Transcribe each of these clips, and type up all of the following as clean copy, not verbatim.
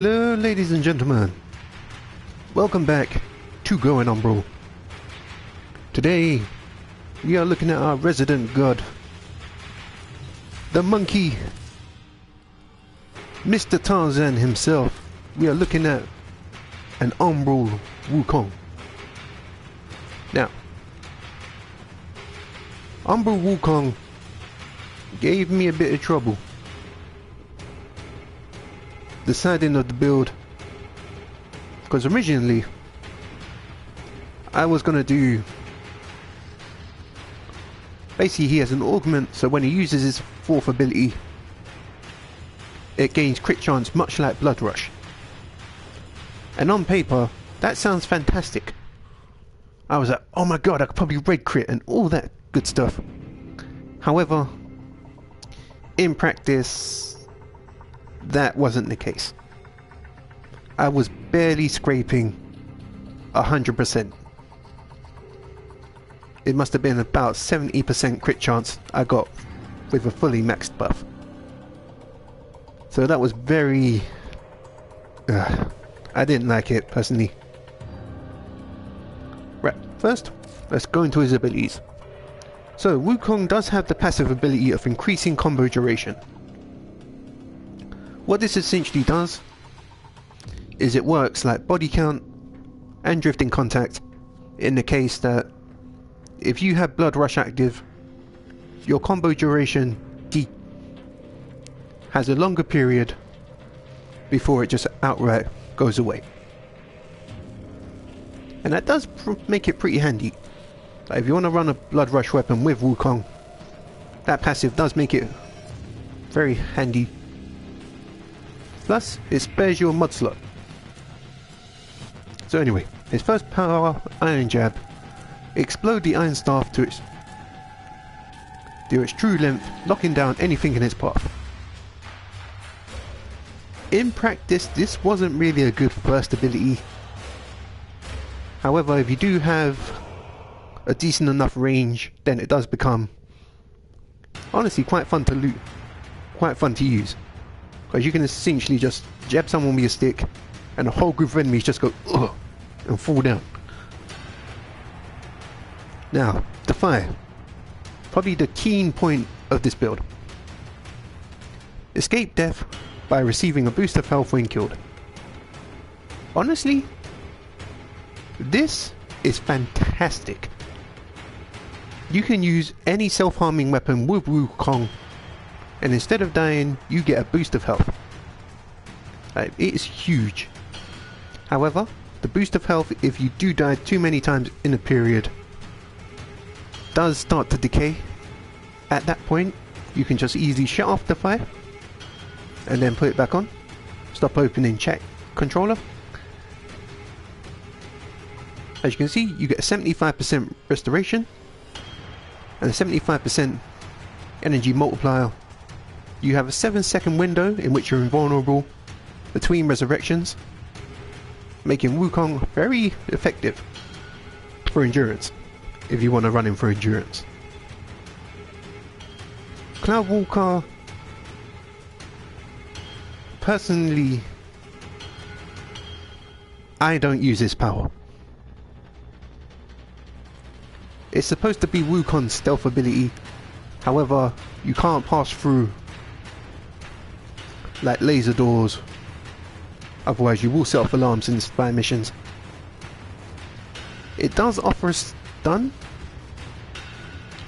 Hello ladies and gentlemen, welcome back to Going Umbral. Today we are looking at our resident god, the monkey, Mr. Tarzan himself. We are looking at an Umbral Wukong. Now, Umbral Wukong gave me a bit of trouble deciding of the build, because originally I was gonna do, basically he has an augment, so when he uses his fourth ability it gains crit chance much like Blood Rush, and on paper that sounds fantastic. I was like, oh my god, I could probably red crit and all that good stuff. However, in practice that wasn't the case. I was barely scraping 100%. It must have been about 70% crit chance I got with a fully maxed buff. So that was very... I didn't like it personally. Right, first let's go into his abilities. So Wukong does have the passive ability of increasing combo duration. What this essentially does is it works like body count and drifting contact, in the case that if you have Blood Rush active, your combo duration has a longer period before it just outright goes away. And that does make it pretty handy. Like if you want to run a Blood Rush weapon with Wukong, that passive does make it very handy. Plus, it spares your mud slot. So anyway, his first power, Iron Jab. Explode the Iron Staff to its true length, locking down anything in its path. In practice, this wasn't really a good first ability. However, if you do have a decent enough range, then it does become honestly quite fun to loot, quite fun to use. Because you can essentially just jab someone with your stick and a whole group of enemies just go ugh and fall down. Now, Defy. Probably the keen point of this build. Escape death by receiving a boost of health when killed. Honestly, this is fantastic. You can use any self-harming weapon with Wukong, and instead of dying, you get a boost of health. It is huge. However, the boost of health, if you do die too many times in a period, does start to decay. At that point, you can just easily shut off Defy and then put it back on. Stop opening check controller. As you can see, you get a 75% restoration and a 75% energy multiplier. You have a 7-second window in which you're invulnerable between resurrections, making Wukong very effective for endurance, if you want to run him for endurance. Cloud Walker, personally, I don't use this power. It's supposed to be Wukong's stealth ability, however, you can't pass through like laser doors, otherwise you will set off alarms in spy missions. It does offer a stun.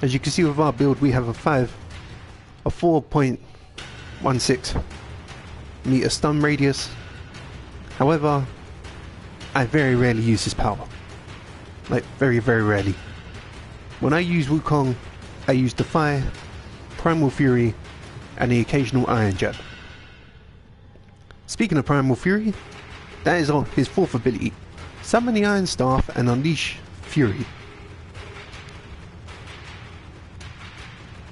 As you can see with our build, we have a 4.16 meter stun radius. However, I very rarely use this power. Like very rarely. When I use Wukong, I use Defy, Primal Fury and the occasional Iron Jab. Speaking of Primal Fury, that is on his fourth ability. Summon the Iron Staff and unleash Fury.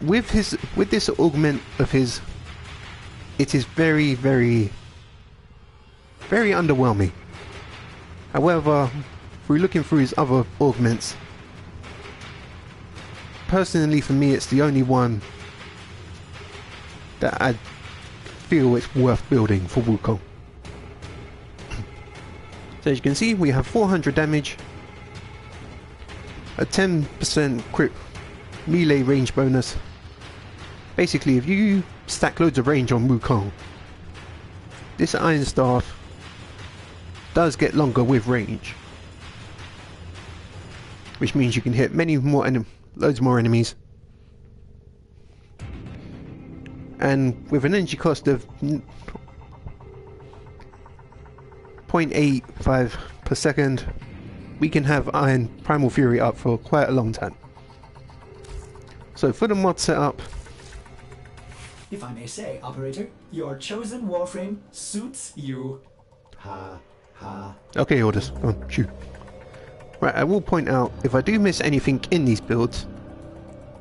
With this augment of his, it is very underwhelming. However, if we're looking through his other augments, personally for me it's the only one that I feel it's worth building for Wukong. So as you can see, we have 400 damage, a 10% crit melee range bonus. Basically, if you stack loads of range on Wukong, this Iron Staff does get longer with range, which means you can hit loads more enemies, and with an energy cost of 0.85 per second, we can have Iron Primal Fury up for quite a long time. So for the mod setup, if I may say, operator, your chosen warframe suits you. Ha ha. Okay, orders. Go on, shoot. Right, I will point out, if I do miss anything in these builds,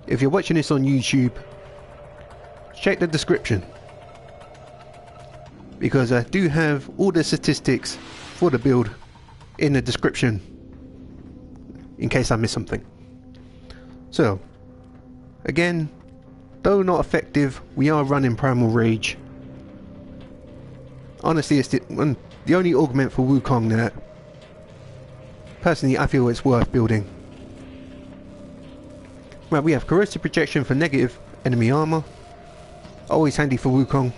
if you're watching this on YouTube, check the description, because I do have all the statistics for the build in the description in case I miss something. So, again, though not effective, we are running Primal Rage. Honestly, it's the only augment for Wukong that personally I feel it's worth building. Right, we have corrosive projection for negative enemy armor. Always handy for Wukong.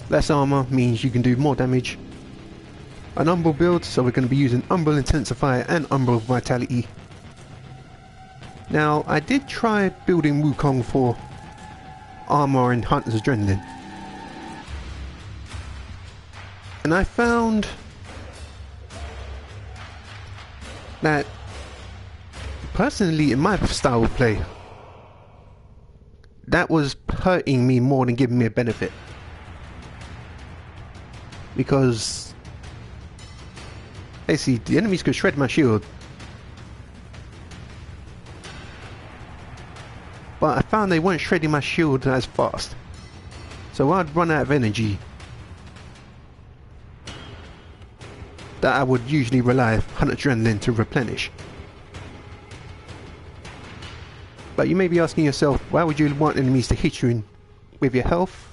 Less armor means you can do more damage. An Umbral build, so we're going to be using Umbral Intensifier and Umbral Vitality. Now, I did try building Wukong for armor and Hunter's Adrenaline, and I found that personally, in my style of play, that was hurting me more than giving me a benefit, because basically the enemies could shred my shield, but I found they weren't shredding my shield as fast, so I'd run out of energy that I would usually rely on Hunter Adrenaline to replenish. But you may be asking yourself, why would you want enemies to hit you with your health?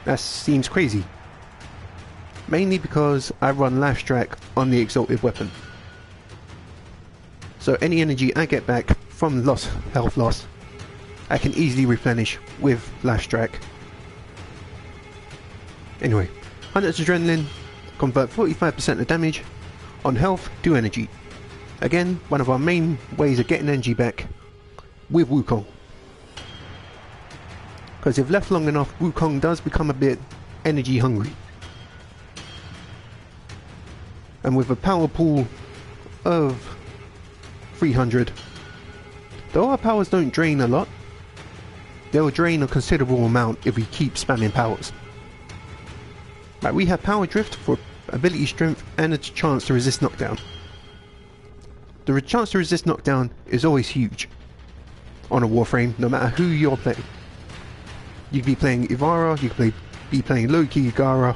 That seems crazy. Mainly because I run Life Strike on the Exalted Weapon. So any energy I get back from health loss, I can easily replenish with Life Strike. Anyway, Hunter's Adrenaline, convert 45% of damage on health to energy. Again, one of our main ways of getting energy back with Wukong. Because if left long enough, Wukong does become a bit energy hungry. And with a power pool of 300, though our powers don't drain a lot, they'll drain a considerable amount if we keep spamming powers. Right, we have Power Drift for ability strength and a chance to resist knockdown. The chance to resist knockdown is always huge on a warframe, no matter who you're playing. You could be playing Ivara, you could be playing Loki, Gara,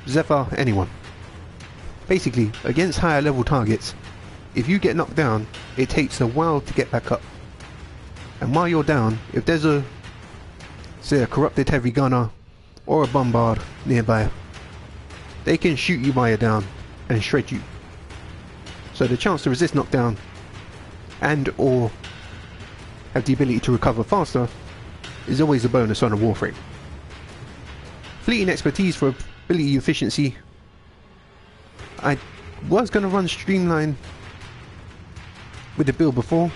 Zephyr, anyone. Basically, against higher level targets, if you get knocked down, it takes a while to get back up. And while you're down, if there's say a corrupted heavy gunner or a bombard nearby, they can shoot you while you're down and shred you. So the chance to resist knockdown and or have the ability to recover faster is always a bonus on a warframe. Fleeting expertise for ability efficiency. I was going to run Streamline with the build before,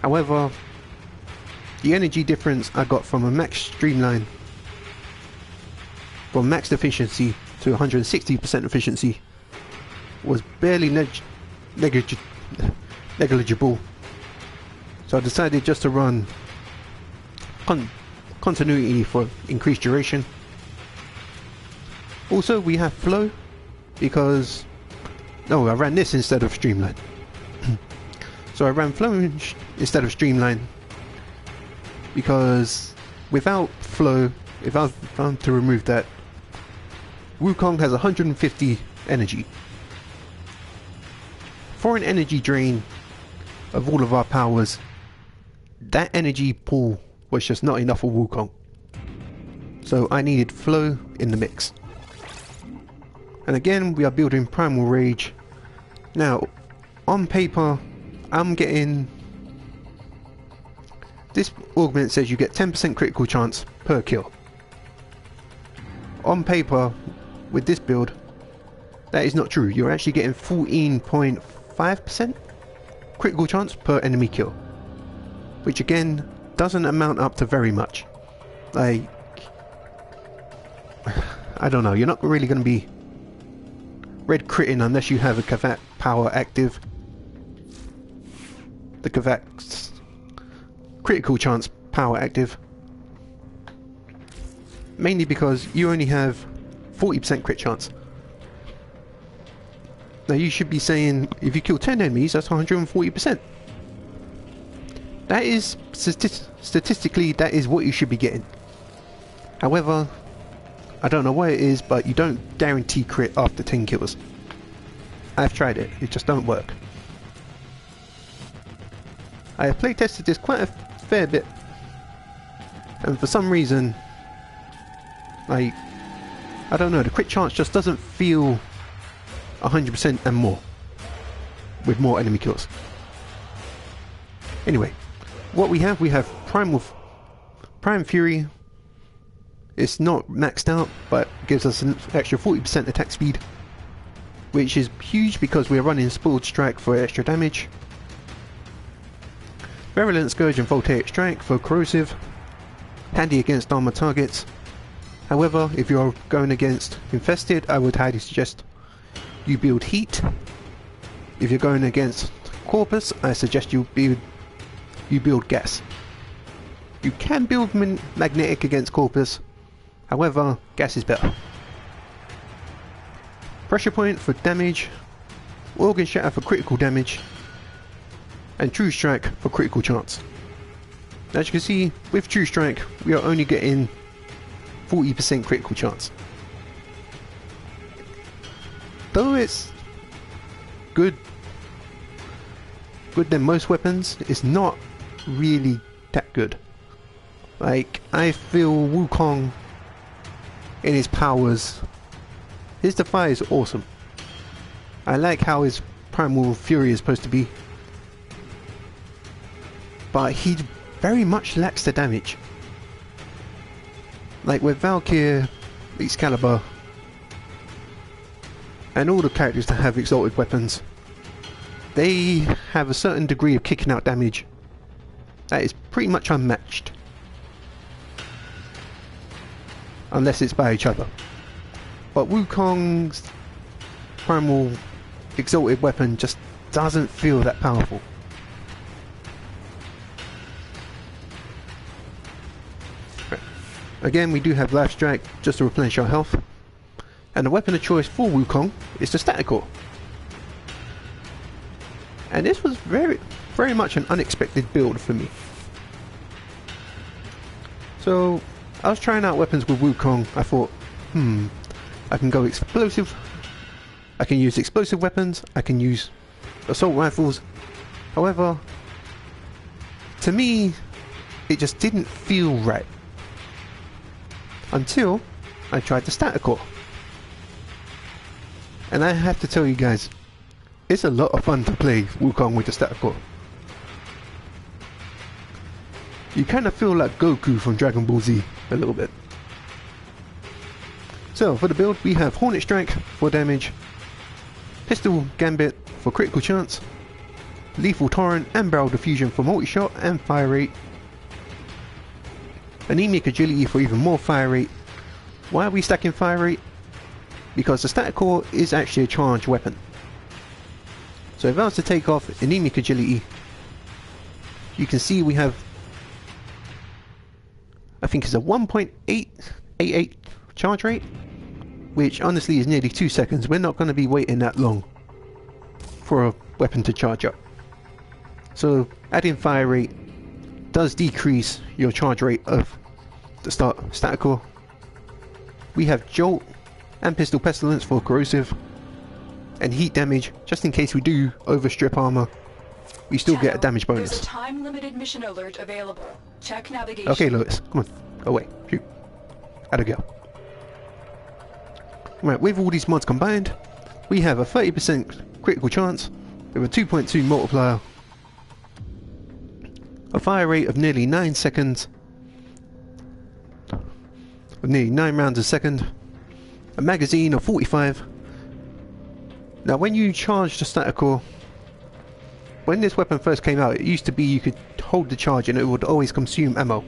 however the energy difference I got from a max Streamline, from max efficiency to 160% efficiency, was barely negligible, so I decided just to run continuity for increased duration. Also, we have flow, because no, I ran this instead of Streamline. So I ran flow instead of Streamline because without flow, if I was to remove that, Wukong has 150 energy. For an energy drain of all of our powers, that energy pool was just not enough for Wukong. So I needed flow in the mix. And again, we are building Primal Rage. Now, on paper, I'm getting... This augment says you get 10% critical chance per kill. On paper, with this build, that is not true. You're actually getting 14.5% critical chance per enemy kill. Which again, doesn't amount up to very much. Like... I don't know, you're not really going to be red critting unless you have a Kavat power active. The Kavat's critical chance power active. Mainly because you only have 40% crit chance. Now you should be saying, if you kill 10 enemies, that's 140%. That is, statistically, that is what you should be getting. However, I don't know why it is, but you don't guarantee crit after 10 kills. I've tried it, it just don't work. I have playtested this quite a fair bit, and for some reason, like, I don't know, the crit chance just doesn't feel 100% and more with more enemy kills. Anyway, what we have Prime Fury. It's not maxed out, but gives us an extra 40% attack speed, which is huge because we're running Spoiled Strike for extra damage, Virulent Scourge and Voltaic Strike for corrosive, handy against armor targets. However, if you're going against Infested, I would highly suggest you build Heat. If you're going against Corpus, I suggest you build Gas. You can build Magnetic against Corpus, however, Gas is better. Pressure Point for damage, Organ Shatter for critical damage, and True Strike for critical chance. As you can see, with True Strike, we are only getting 40% critical chance. Though it's good than most weapons, it's not really that good. Like, I feel Wukong in his powers, his Defy is awesome. I like how his Primal Fury is supposed to be, but he very much lacks the damage. Like with Valkyr, Excalibur, and all the characters that have exalted weapons, they have a certain degree of kicking out damage that is pretty much unmatched. Unless it's by each other. But Wukong's Primal exalted weapon just doesn't feel that powerful. Again, we do have Life Strike just to replenish our health. And the weapon of choice for Wukong is the Static Core. And this was very much an unexpected build for me. So, I was trying out weapons with Wukong. I thought, I can go explosive. I can use explosive weapons. I can use assault rifles. However, to me, it just didn't feel right. Until I tried the Static Core. And I have to tell you guys, it's a lot of fun to play Wukong with the Static Core. You kind of feel like Goku from Dragon Ball Z a little bit. So for the build we have Hornet Strike for damage, Pistol Gambit for critical chance, Lethal Torrent and Barrel Diffusion for multi-shot and fire rate, Anemic Agility for even more fire rate. Why are we stacking fire rate? Because the Static Core is actually a charged weapon. So if I was to take off Anemic Agility, you can see we have, I think it's a 1.888 charge rate, which honestly is nearly 2 seconds. We're not going to be waiting that long for a weapon to charge up. So adding fire rate does decrease your charge rate of the Static Core. We have Jolt and Pistol Pestilence for corrosive, and heat damage just in case we do overstrip armor. We still get a damage bonus. There's a time-limited mission alert available. Check navigation. Okay, Lewis, come on, away, shoot. How'd it go? Right, with all these mods combined, we have a 30% critical chance with a 2.2 multiplier, a fire rate of nearly 9 seconds, with nearly 9 rounds a second, a magazine of 45. Now when you charge the static core, when this weapon first came out, it used to be you could hold the charge and it would always consume ammo.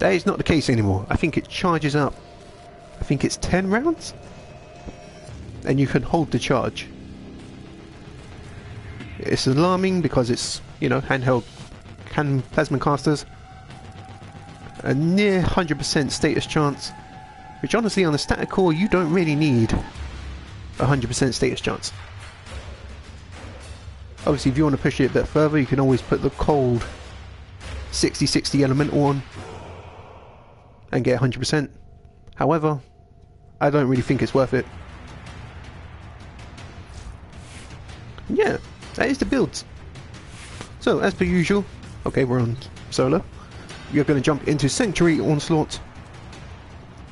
That is not the case anymore. I think it charges up, I think it's 10 rounds? And you can hold the charge. It's alarming because it's, you know, handheld plasma casters. A near 100% status chance, which honestly on a static core you don't really need 100% status chance. Obviously if you want to push it a bit further you can always put the cold 60-60 elemental on and get 100%. However, I don't really think it's worth it. Yeah, that is the builds. So as per usual, okay, we're on solo. We're going to jump into Sanctuary Onslaught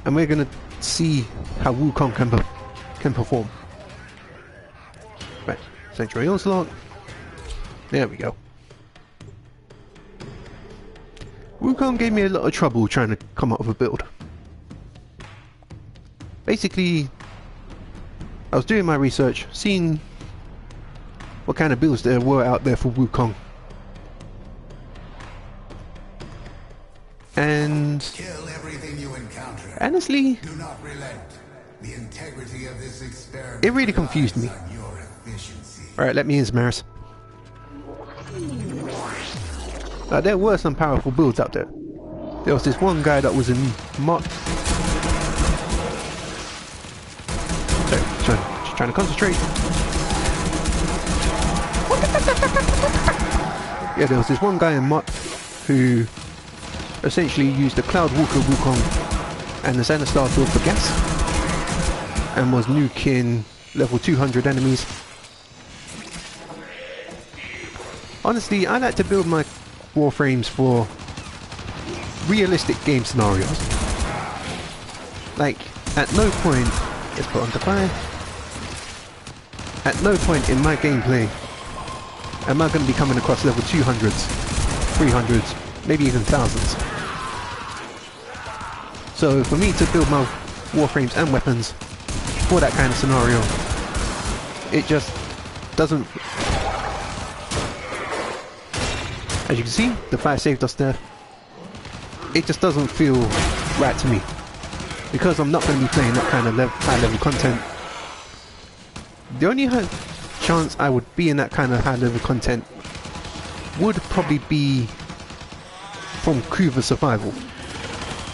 and we're going to see how Wukong can perform. Right, Sanctuary Onslaught. There we go. Wukong gave me a lot of trouble trying to come up with a build. Basically, I was doing my research, seeing what kind of builds there were out there for Wukong. And kill everything you encounter. Honestly, Do not relent. The integrity of this experiment it really confused me. relies on your efficiency. Alright, let me in, Samaris. There were some powerful builds out there. There was this one guy that was in mod. Sorry, just trying to concentrate. Yeah, there was this one guy in mod who essentially used the Cloud Walker Wukong and the Xanistar Sword for gas and was nuking level 200 enemies. Honestly, I like to build my warframes for realistic game scenarios. Like, at no point, let's put on Defy, at no point in my gameplay am I going to be coming across level 200s, 300s, maybe even thousands. So for me to build my warframes and weapons for that kind of scenario, it just doesn't. As you can see, the fire saved us there. It just doesn't feel right to me. Because I'm not going to be playing that kind of high level content. The only chance I would be in that kind of high level content would probably be from Kuva Survival,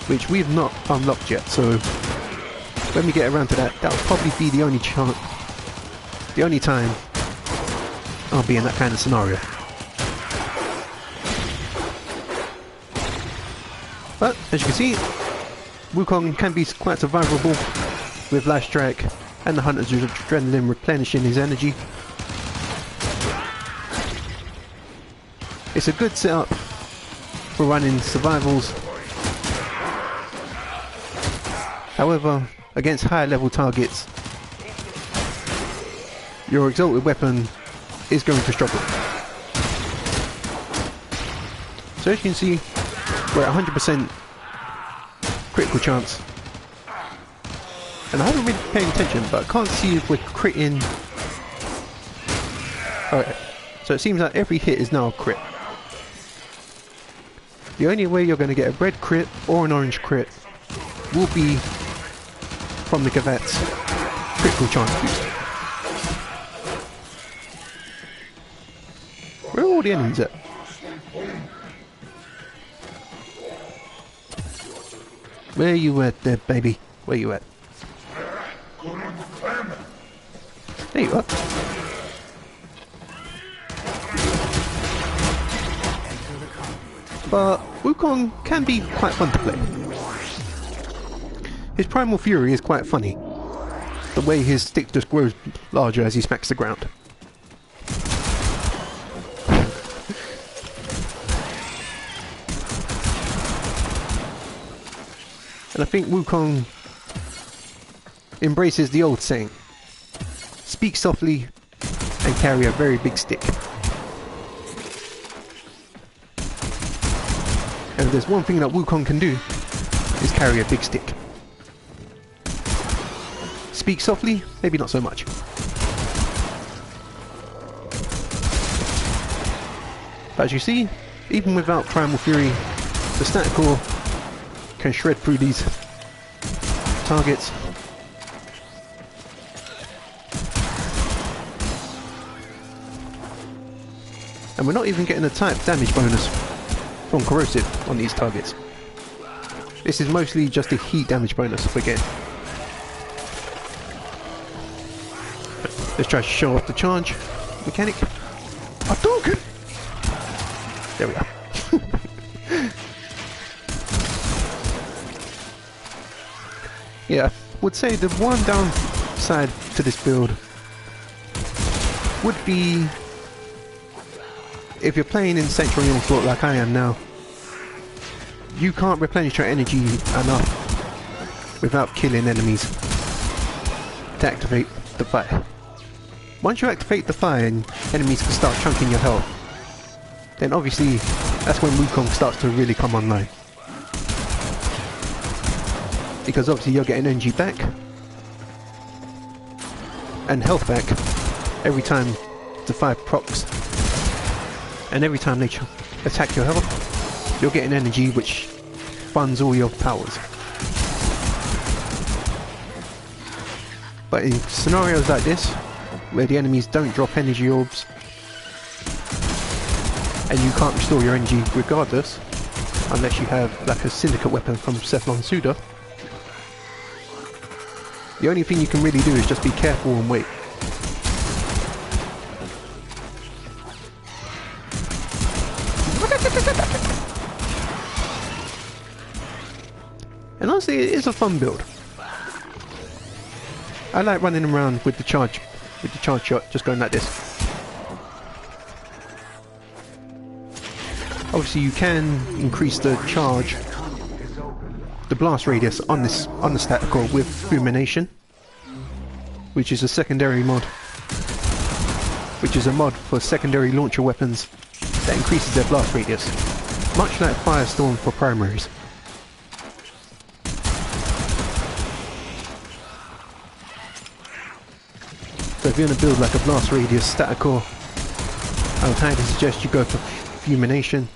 which we've not unlocked yet, so when we get around to that, that'll probably be the only chance, the only time I'll be in that kind of scenario. But, as you can see, Wukong can be quite survivable with Life Strike and the Hunter's Adrenaline replenishing his energy. It's a good setup for running survivals. However, against higher level targets, your exalted weapon is going to struggle. So as you can see, we're at 100% critical chance. And I haven't been paying attention, but I can't see if we're critting. Alright, so it seems like every hit is now a crit. The only way you're going to get a red crit or an orange crit will be from the Gavette's critical chance boost. Where are all the enemies at? Where you at there, baby? Where you at? There you are. But Wukong can be quite fun to play. His Primal Fury is quite funny. The way his stick just grows larger as he smacks the ground. And I think Wukong embraces the old saying, speak softly and carry a very big stick. And if there's one thing that Wukong can do, is carry a big stick. Speak softly, maybe not so much. But as you see, even without Primal Fury, the static core can shred through these targets. And we're not even getting a type damage bonus from corrosive on these targets. This is mostly just a heat damage bonus we're getting. Let's try to show off the charge mechanic. Hadouken! There we are. Yeah, I would say the one downside to this build would be if you're playing in Central Onslaught like I am now, you can't replenish your energy enough without killing enemies to activate Defy. Once you activate Defy and enemies can start chunking your health, then obviously that's when Wukong starts to really come online. Because obviously you're getting energy back and health back every time Defy procs, and every time they attack your health, you're getting energy which funds all your powers. But in scenarios like this, where the enemies don't drop energy orbs, and you can't restore your energy regardless, unless you have like a syndicate weapon from Cephalon Suda, the only thing you can really do is just be careful and wait. And honestly, it is a fun build. I like running around with the charge shot, just going like this. Obviously, you can increase the charge, the blast radius on the static core with Fulmination, which is a secondary mod, which is a mod for secondary launcher weapons that increases their blast radius, much like Firestorm for primaries. So if you're going to build like a blast radius static core, I would highly suggest you go for Fulmination.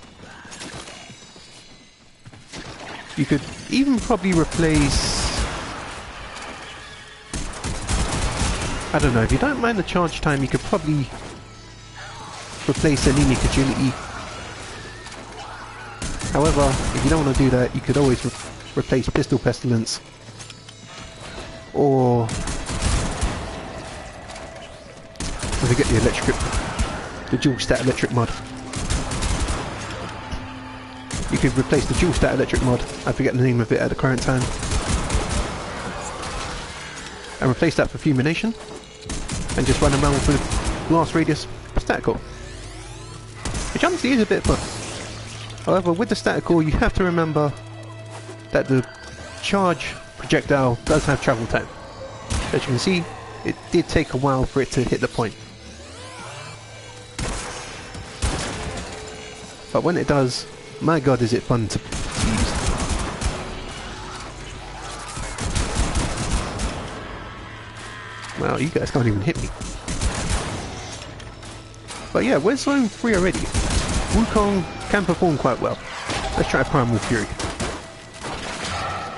You could even probably replace, I don't know, if you don't mind the charge time, you could probably replace Anemic Agility. However, if you don't want to do that, you could always replace Pistol Pestilence, or I forget the dual stat electric mod. You could replace the dual stat electric mod, I forget the name of it at the current time, and replace that for Fulmination, and just run around with blast radius static core, which honestly is a bit fun. However, with the static core you have to remember that the charge projectile does have travel time. As you can see, it did take a while for it to hit the point. But when it does, my god is it fun to use. Wow, you guys can't even hit me. But yeah, we're zone 3 already. Wukong can perform quite well. Let's try Primal Fury.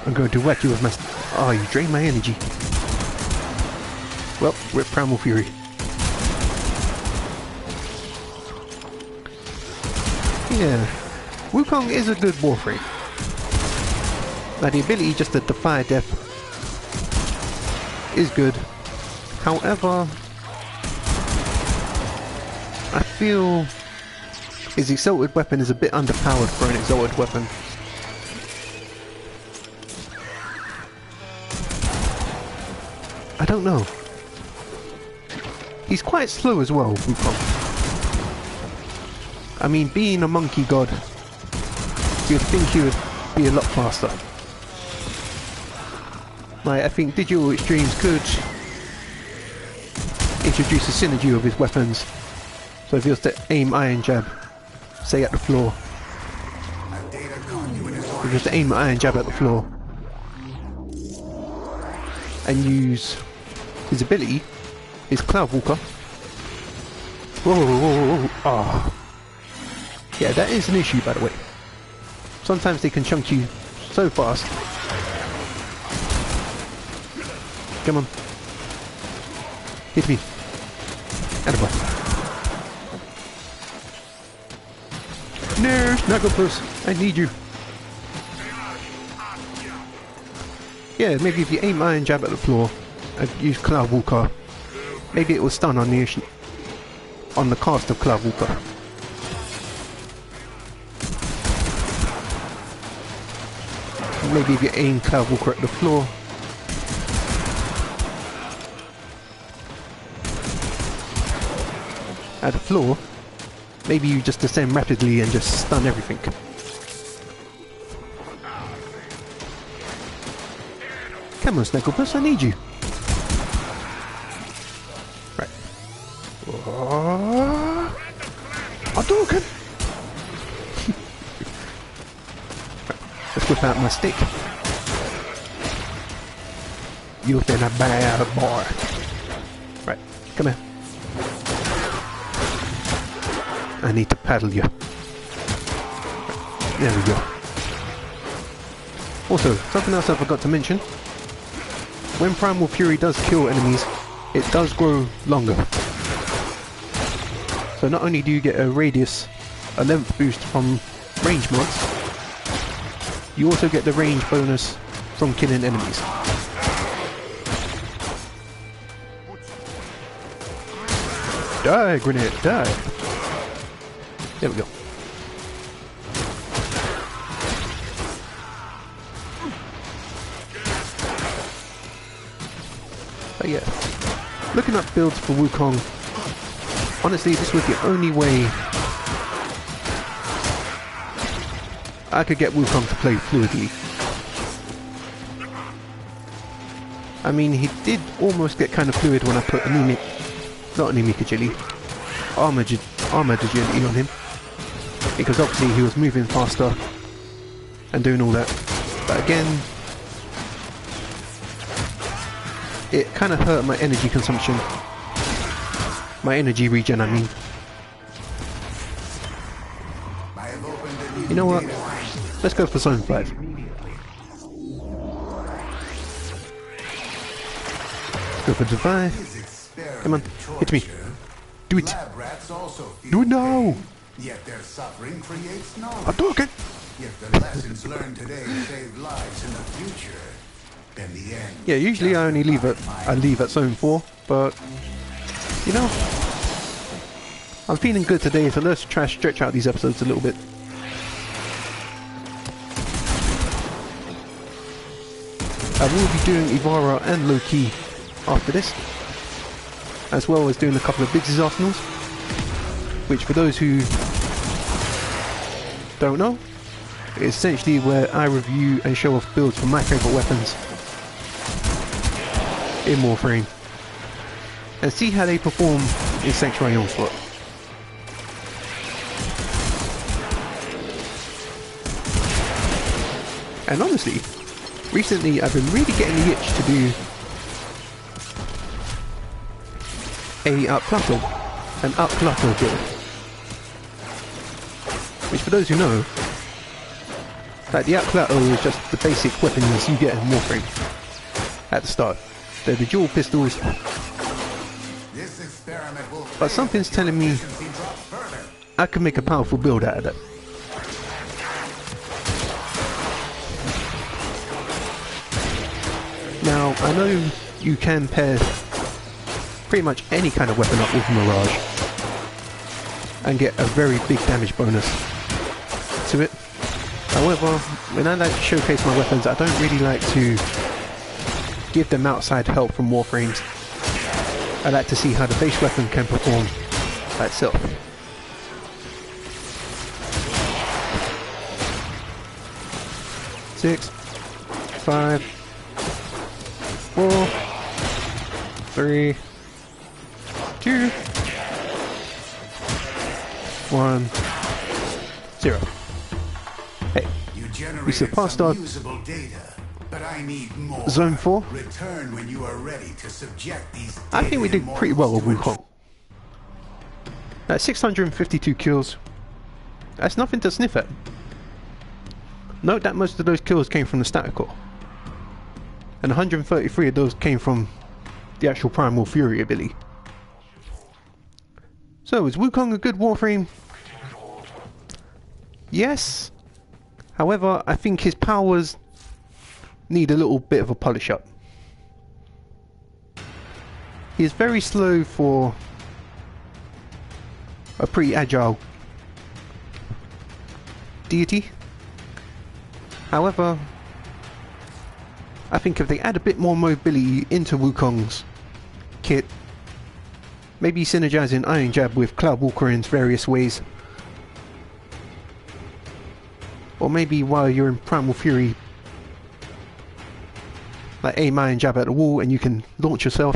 I'm going to whack you with my... Oh, you drain my energy. Well, rip Primal Fury. Yeah, Wukong is a good warframe. Now the ability just to defy death is good. However, I feel his exalted weapon is a bit underpowered for an exalted weapon. I don't know. He's quite slow as well, Wukong. I mean, being a monkey god, you'd think he would be a lot faster. Like, I think Digital Extremes could introduce a synergy of his weapons. So if he was to aim Iron Jab, say at the floor, if he was to aim Iron Jab at the floor and use his ability, his Cloud Walker. Whoa, whoa, whoa, whoa. Ah. Yeah, that is an issue, by the way. Sometimes they can chunk you so fast. Come on. Hit me. Attaboy. No, Snugglepuss, I need you. Yeah, maybe if you aim Iron Jab at the floor and use Cloud Walker, maybe it will stun on the issue, on the cast of Cloud Walker. Maybe if you aim Cloud Walker at the floor, maybe you just descend rapidly and just stun everything. Come on, Snugglepuss, I need you. Right. Hadouken! Let's whip out my stick. You've been a bad boy. Right, come here. I need to paddle you. There we go. Also, something else I forgot to mention. When Primal Fury does kill enemies, it does grow longer. So not only do you get a length boost from range mods, you also get the range bonus from killing enemies. Die, grenade, die! There we go. But yeah, looking up builds for Wukong, honestly this was the only way I could get Wukong to play fluidly. I mean, he did almost get kind of fluid when I put Armored Agility on him, because obviously he was moving faster and doing all that, but again it kind of hurt my energy consumption, my energy regen, I mean. You know what, let's go for Zone 5. Go for Defy. Come on, hit me. Do it. Do it now. Yet their suffering creates knowledge. Hadouken. If the lessons learned today save lives in the future, in the end. Yeah, usually I only leave at Zone 4, but you know, I'm feeling good today, so let's try to stretch out these episodes a little bit. I will be doing Ivara and Low-Key after this, as well as doing a couple of Biggs' Arsenals, which for those who don't know, is essentially where I review and show off builds for my favourite weapons in Warframe, and see how they perform in Sanctuary Onslaught. And honestly, recently I've been really getting the itch to do an up clutter build, which for those who know, like the up clutter is just the basic weapons you get in Warframe at the start. They're the dual pistols, but something's telling me I can make a powerful build out of that. Now, I know you can pair pretty much any kind of weapon up with Mirage and get a very big damage bonus to it. However, when I like to showcase my weapons, I don't really like to give them outside help from Warframes. I like to see how the base weapon can perform by itself. Six, 5, 4, 3, 2, 1, 0. Hey, we surpassed our usable data, but I need more. Zone 4. Return when you are ready to subject these I think we did data pretty well with immortals Wukong. At 652 kills, that's nothing to sniff at. Note that most of those kills came from the static core, and 133 of those came from the actual Primal Fury ability. So, is Wukong a good Warframe? Yes. However, I think his powers need a little bit of a polish up. He is very slow for a pretty agile deity. However, I think if they add a bit more mobility into Wukong's kit, maybe synergizing Iron Jab with Cloud Walker in various ways, or maybe while you're in Primal Fury, like aim Iron Jab at the wall and you can launch yourself.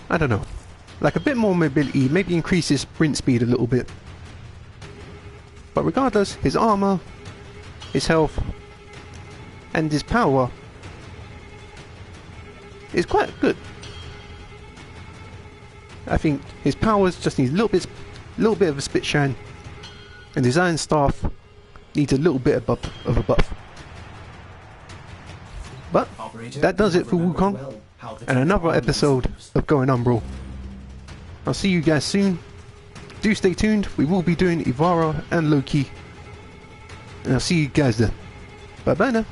I don't know, like a bit more mobility, maybe increase his sprint speed a little bit. But regardless, his armor, his health, and his power is quite good. I think his powers just need a little bit of a spit shine, and his Iron Staff needs a little bit of a buff. But that does it for Wukong, and another episode of Going Umbral. I'll see you guys soon. Do stay tuned, we will be doing Ivara and Loki, and I'll see you guys then. Bye bye now.